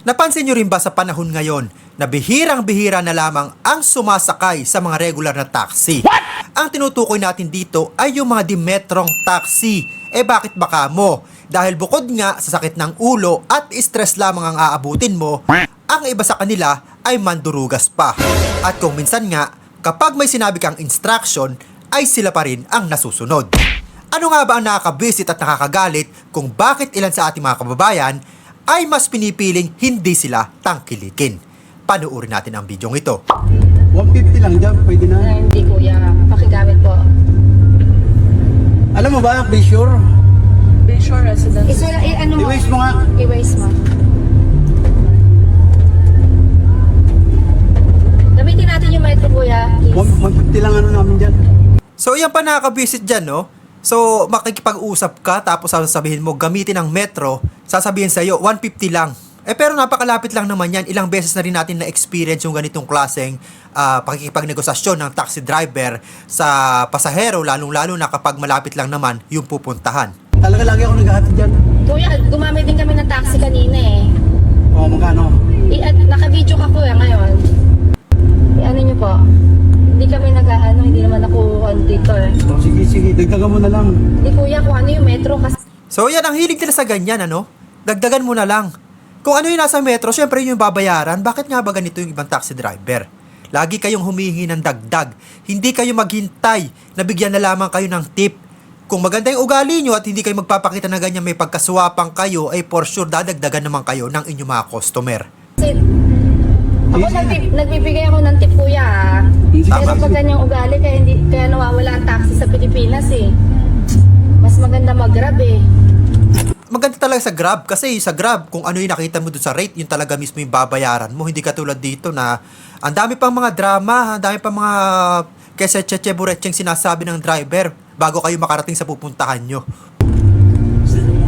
Napansin nyo rin ba sa panahon ngayon na bihirang-bihira na lamang ang sumasakay sa mga regular na taxi? What? Ang tinutukoy natin dito ay yung mga dimetrong taxi. Bakit baka mo? Dahil bukod nga sa sakit ng ulo at stress lamang ang aabutin mo, ang iba sa kanila ay mandurugas pa. At kung minsan nga, kapag may sinabi kang instruction, ay sila pa rin ang nasusunod. Ano nga ba ang nakakabisit at nakakagalit kung bakit ilan sa ating mga kababayan ay mas pinipiling hindi sila tangkilikin? Panuorin natin ang bidyong ito. 150 lang dyan, pwede na. Hindi kuya, pakigamit po. Alam mo ba, be sure? Bayshore Residence. Ano mo? I-waste mo nga. I-waste mo. Gamitin natin yung metro kuya. Please. 150 lang ano namin dyan. So yan pa nakakabisit dyan, no? So makikipag-usap ka tapos sasabihin mo gamitin ang metro, sasabihin sa'yo 150 lang. Pero napakalapit lang naman yan. Ilang beses na rin natin na-experience yung ganitong klaseng pakikipagnegosasyon ng taxi driver sa pasahero, lalong-lalo na kapag malapit lang naman yung pupuntahan. Talaga lagi ako naghahatid dyan. Kuya, gumamit din kami ng taxi kanina eh. O, magkano? Naka-video ka kuya ngayon. Ano nyo po? Hindi kami hindi naman ako dito eh. O, sige, dagdagan mo na lang. Hindi kuya, kung ano yung metro kasi. So yan, ang hilig nila sa ganyan, ano? Dagdagan mo na lang. Kung ano yung nasa metro, syempre yun yung babayaran. Bakit nga ba ganito yung ibang taxi driver? Lagi kayong humihingi ng dagdag. Hindi kayo maghintay na bigyan na lamang kayo ng tip. Kung maganda yung ugali nyo at hindi kayo magpapakita na ganyan may pagkaswapang kayo, ay for sure dadagdagan naman kayo ng inyong mga customer. Kasi, ako nagbibigay ako ng tip kuya ah. Pero pag ganyang ugali, kaya nawawala ang taxi sa Pilipinas eh. Mas maganda mag-grab eh. Maganda talaga sa Grab kasi sa Grab, kung ano yung nakita mo doon sa rate, yun talaga mismo yung babayaran mo. Hindi katulad dito na ang dami pang mga drama, ang dami pang mga kesechecheburecheng sinasabi ng driver bago kayo makarating sa pupuntahan nyo.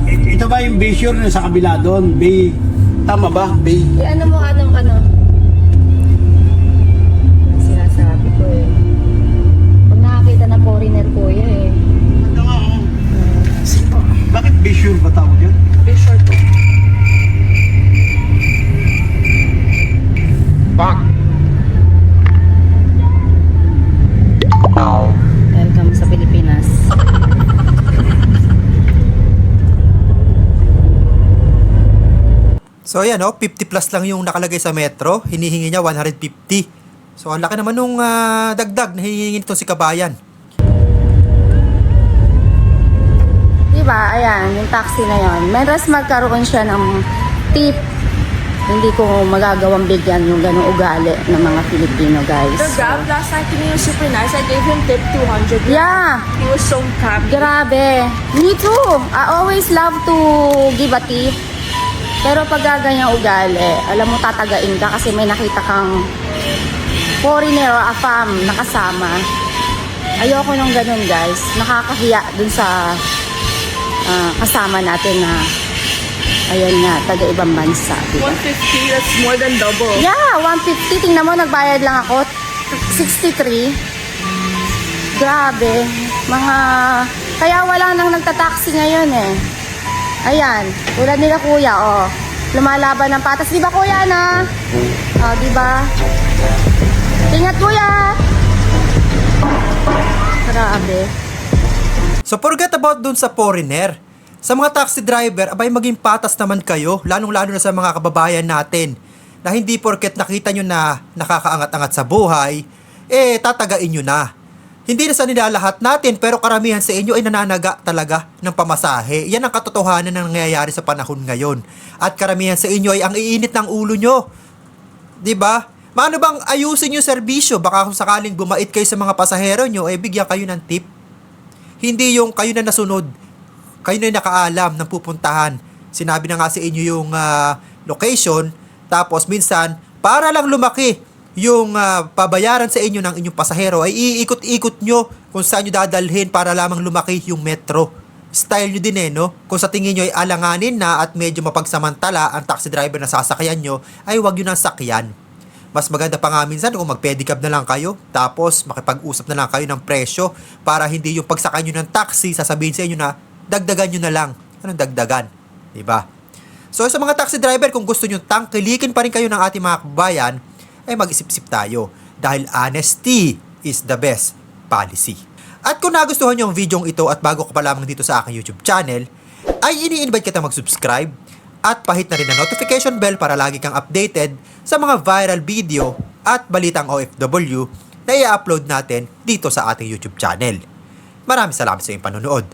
Ito ba yung be sure na sa kabila doon? Bay, tama ba? Bay. Ano mo, sinasabi ko eh. Pag nakakita na foreigner kuya eh. Ito nga, oh. Bakit be sure ba tawag yan? Bayshore po. Welcome sa Pilipinas. So ayan, 50 plus lang yung nakalagay sa metro, hinihingi niya 150. So ang laki naman nung dagdag na hinihingi nito si Kabayan. Diba, ayan, yung taxi na yon. Meron magkaroon siya ng tip. Hindi ko magagawang bigyan yung ganong ugali ng mga Filipino, guys. The Grab last night to me was super nice. I gave him tip 200. Yeah, He was so happy. grabe. Me too. I always love to give a tip. Pero pag ganyang ugali, alam mo tatagain ka kasi may nakita kang foreigner or afam nakasama. Ayoko nung ganun, guys. Nakakahiya dun sa kasama natin na ayun nga, taga-ibang bansa. Diba? 150, that's more than double. Yeah, 150. Tingnan mo, nagbayad lang ako. 63. Grabe. Kaya wala nang nagtataxi ngayon eh. Ayan, tulad nila kuya, oh. Lumalaban ng patas. Di ba kuya na? Oh, di ba? Ingat kuya! Grabe. So forget about dun sa foreigner. Sa mga taxi driver, abay maging patas naman kayo, lalong-lalo na sa mga kababayan natin, na hindi porket nakita nyo na nakakaangat-angat sa buhay, tatagain nyo na. Hindi na sa nilalahat natin, pero karamihan sa inyo ay nananaga talaga ng pamasahe. Yan ang katotohanan na nangyayari sa panahon ngayon. At karamihan sa inyo ay ang iinit ng ulo nyo. Diba? Maano bang ayusin yung serbisyo? Baka kung sakaling bumait kayo sa mga pasahero nyo, bigyan kayo ng tip. Hindi yung kayo na nasunod, kayo na nakaalam ng pupuntahan. Sinabi na nga sa inyo yung location, tapos minsan, para lang lumaki yung pabayaran sa inyo ng inyong pasahero, ay iikot-ikot nyo kung saan nyo dadalhin para lamang lumaki yung metro. Style nyo din no? Kung sa tingin nyo ay alanganin na at medyo mapagsamantala ang taxi driver na sasakyan nyo, ay wag yun ang sakyan. Mas maganda pa nga minsan kung mag-pedicab na lang kayo, tapos makipag-usap na lang kayo ng presyo para hindi yung pagsakay nyo ng taxi, sasabihin sa inyo na dagdagan nyo na lang. Anong dagdagan? Diba? So sa mga taxi driver, kung gusto nyo tangkilikin pa rin kayo ng ating mga kababayan, ay mag-isip-isip tayo dahil honesty is the best policy. At kung nagustuhan nyo ang video ito at bago ka pa lamang dito sa aking YouTube channel, ay ini-invite kita mag-subscribe at pahit na rin ang notification bell para lagi kang updated sa mga viral video at balitang OFW na i-upload natin dito sa ating YouTube channel. Maraming salamat sa iyong panonood.